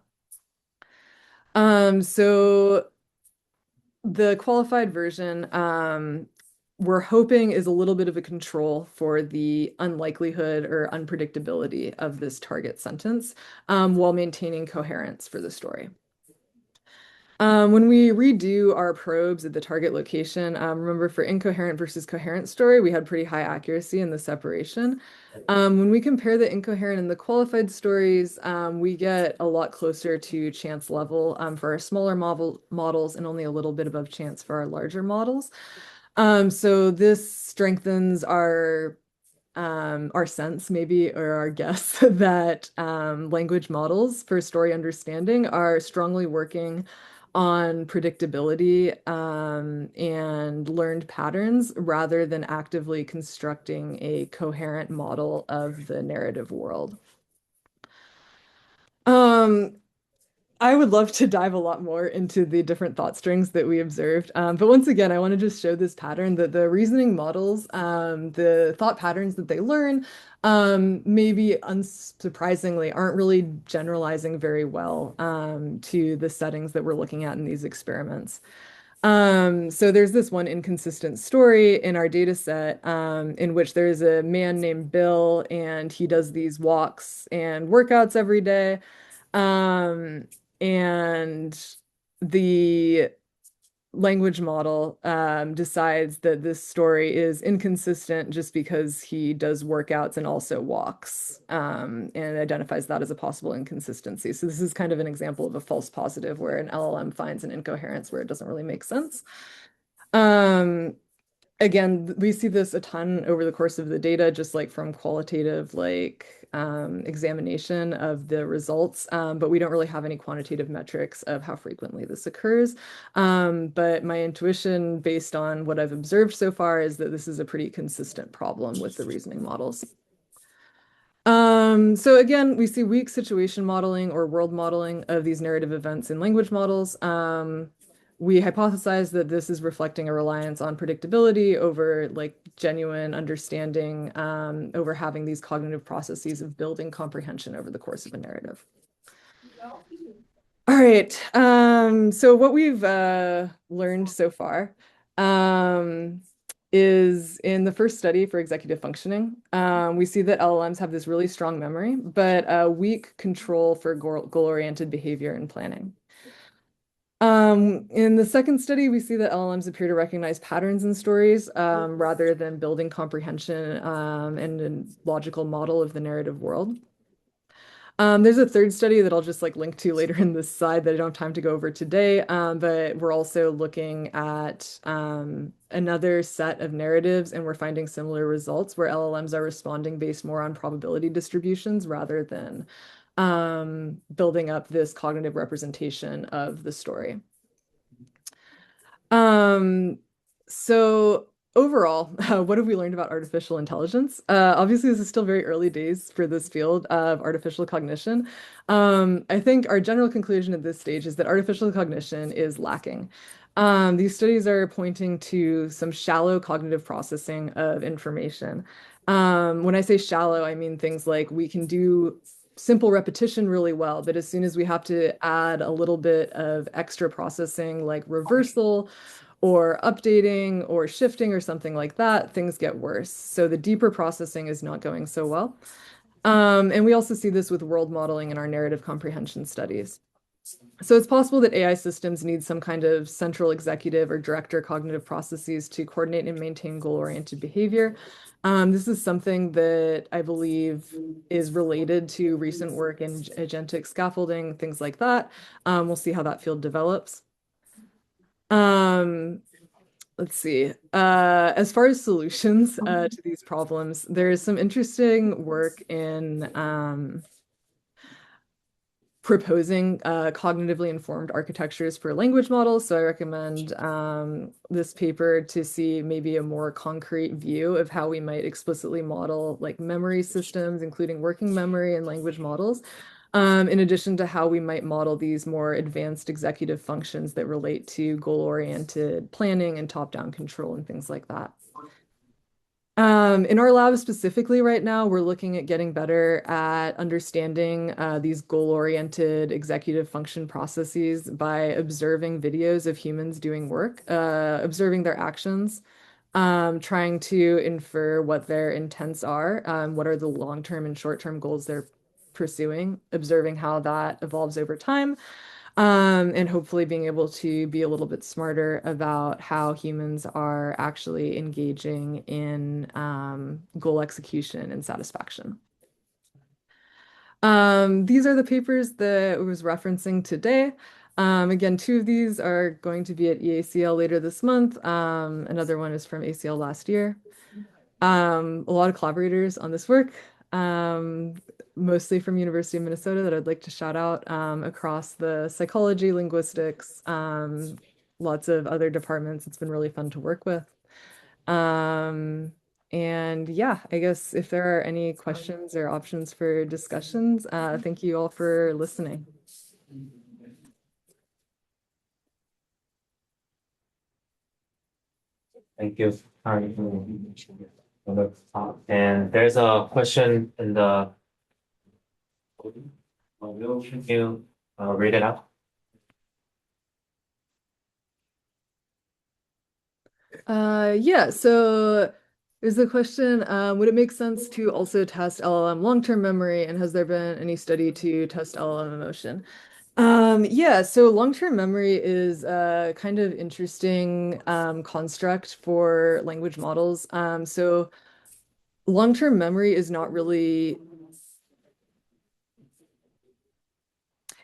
So the qualified version, we're hoping is a little bit of a control for the unlikelihood or unpredictability of this target sentence, while maintaining coherence for the story. When we redo our probes at the target location, remember for incoherent versus coherent story, we had pretty high accuracy in the separation. When we compare the incoherent and the qualified stories, we get a lot closer to chance level for our smaller models and only a little bit above chance for our larger models. So this strengthens our sense maybe or our guess that language models for story understanding are strongly working on predictability and learned patterns rather than actively constructing a coherent model of the narrative world. I would love to dive a lot more into the different thought strings that we observed. But once again, I want to just show this pattern that the reasoning models, the thought patterns that they learn, maybe unsurprisingly, aren't really generalizing very well to the settings that we're looking at in these experiments. So there's this one inconsistent story in our data set in which there's a man named Bill and he does these walks and workouts every day. Um, and the language model decides that this story is inconsistent just because he does workouts and also walks, and identifies that as a possible inconsistency. So this is kind of an example of a false positive where an LLM finds an incoherence where it doesn't really make sense. Again, we see this a ton over the course of the data, just like from qualitative examination of the results, but we don't really have any quantitative metrics of how frequently this occurs. But my intuition, based on what I've observed so far, is that this is a pretty consistent problem with the reasoning models. So again, we see weak situation modeling or world modeling of these narrative events in language models. We hypothesize that this is reflecting a reliance on predictability over like genuine understanding, over having these cognitive processes of building comprehension over the course of a narrative. All right. So what we've learned so far is in the first study for executive functioning, we see that LLMs have this really strong memory, but a weak control for goal-oriented behavior and planning. In the second study, we see that LLMs appear to recognize patterns in stories rather than building comprehension and a logical model of the narrative world. There's a third study that I'll just like link to later in this slide that I don't have time to go over today, but we're also looking at another set of narratives and we're finding similar results where LLMs are responding based more on probability distributions rather than building up this cognitive representation of the story. So overall, what have we learned about artificial intelligence? Obviously, this is still very early days for this field of artificial cognition. I think our general conclusion at this stage is that artificial cognition is lacking. These studies are pointing to some shallow cognitive processing of information. When I say shallow, I mean things like we can do simple repetition really well, but as soon as we have to add a little bit of extra processing like reversal or updating or shifting or something like that, things get worse. So the deeper processing is not going so well. And we also see this with world modeling in our narrative comprehension studies. So it's possible that AI systems need some kind of central executive or director cognitive processes to coordinate and maintain goal-oriented behavior. This is something that I believe is related to recent work in agentic scaffolding, things like that. We'll see how that field develops. Let's see. As far as solutions to these problems, there is some interesting work in proposing cognitively informed architectures for language models. So I recommend this paper to see maybe a more concrete view of how we might explicitly model like memory systems, including working memory and language models. in addition to how we might model these more advanced executive functions that relate to goal-oriented planning and top-down control and things like that. In our lab specifically right now, we're looking at getting better at understanding these goal-oriented executive function processes by observing videos of humans doing work, observing their actions, trying to infer what their intents are, what are the long-term and short-term goals they're pursuing, observing how that evolves over time, and hopefully being able to be a little bit smarter about how humans are actually engaging in goal execution and satisfaction. These are the papers that I was referencing today. Again, two of these are going to be at EACL later this month. Another one is from ACL last year. A lot of collaborators on this work, mostly from University of Minnesota that I'd like to shout out across the psychology, linguistics, lots of other departments. It's been really fun to work with. And yeah, I guess if there are any questions or options for discussions, thank you all for listening. Thank you. And there's a question in the. Can you read it out? Yeah, so there's the question, would it make sense to also test LLM long-term memory, and has there been any study to test LLM emotion? Yeah, so long-term memory is a kind of interesting construct for language models. So long-term memory is not really,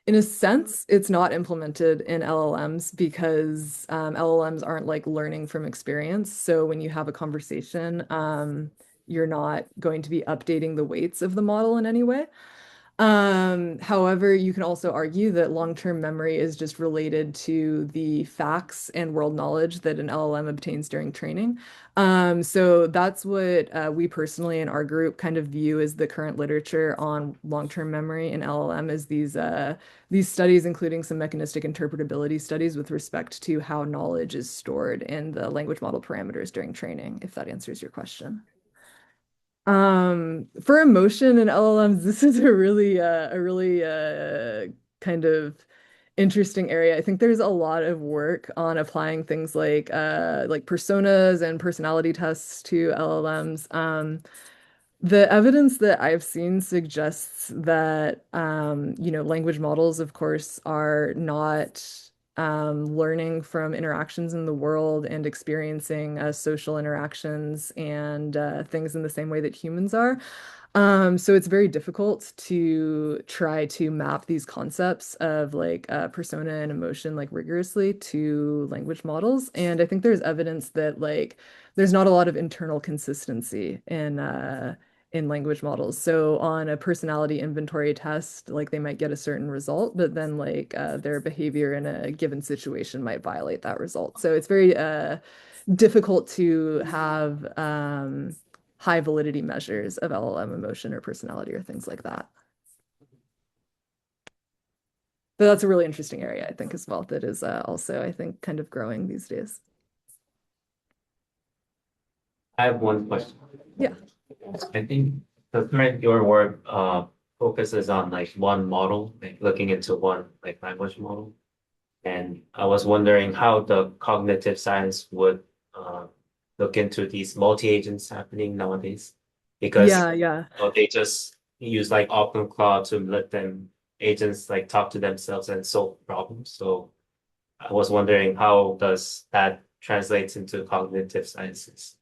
in a sense, it's not implemented in LLMs because LLMs aren't like learning from experience. So when you have a conversation, you're not going to be updating the weights of the model in any way. However, you can also argue that long-term memory is just related to the facts and world knowledge that an LLM obtains during training. So that's what we personally in our group kind of view as the current literature on long-term memory in LLM is these studies, including some mechanistic interpretability studies with respect to how knowledge is stored in the language model parameters during training, if that answers your question. For emotion and LLMs, this is a really kind of interesting area. I think there's a lot of work on applying things like personas and personality tests to LLMs. The evidence that I've seen suggests that language models, of course, are not learning from interactions in the world and experiencing social interactions and things in the same way that humans are. So it's very difficult to try to map these concepts of like persona and emotion like rigorously to language models. And I think there's evidence that like there's not a lot of internal consistency in language models. So on a personality inventory test, like they might get a certain result, but then like their behavior in a given situation might violate that result. So it's very difficult to have high validity measures of LLM emotion or personality or things like that. But that's a really interesting area, I think, as well, that is also, I think, kind of growing these days. I have one question. Yeah. I think the current your work focuses on like one model, like looking into one like language model. And I was wondering how the cognitive science would look into these multi-agents happening nowadays. Because Yeah, yeah. they just use like OpenClaw to let them agents like talk to themselves and solve problems. So I was wondering how does that translate into cognitive sciences?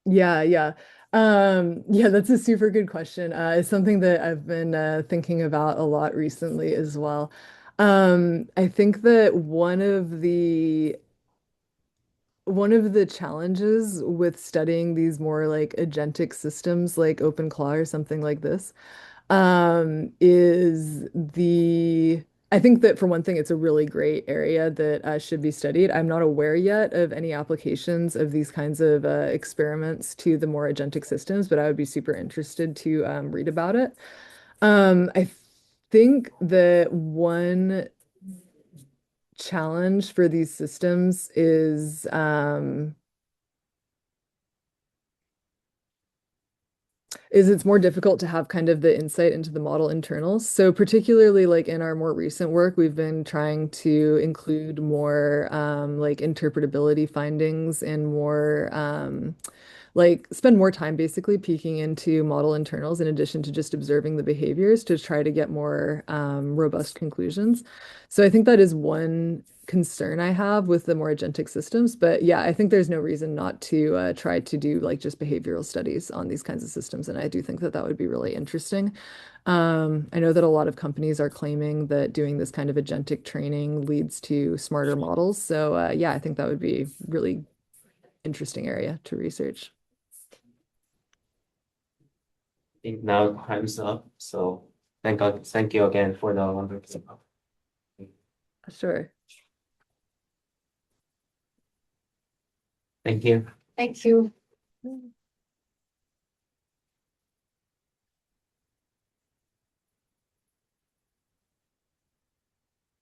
Yeah, yeah. Yeah, that's a super good question. It's something that I've been thinking about a lot recently as well. I think that one of the challenges with studying these more like agentic systems like OpenClaw or something like this is I think that for one thing, it's a really great area that should be studied. I'm not aware yet of any applications of these kinds of experiments to the more agentic systems, but I would be super interested to read about it. I think that one challenge for these systems is it's more difficult to have kind of the insight into the model internals. So particularly like in our more recent work, we've been trying to include more like interpretability findings and more like spend more time basically peeking into model internals in addition to just observing the behaviors to try to get more robust conclusions. So I think that is one concern I have with the more agentic systems. But yeah, I think there's no reason not to try to do like just behavioral studies on these kinds of systems. And I do think that that would be really interesting. I know that a lot of companies are claiming that doing this kind of agentic training leads to smarter models. So yeah, I think that would be really interesting area to research. I think now time's up. So thank you again for the wonderful. Sure. Thank you. Thank you.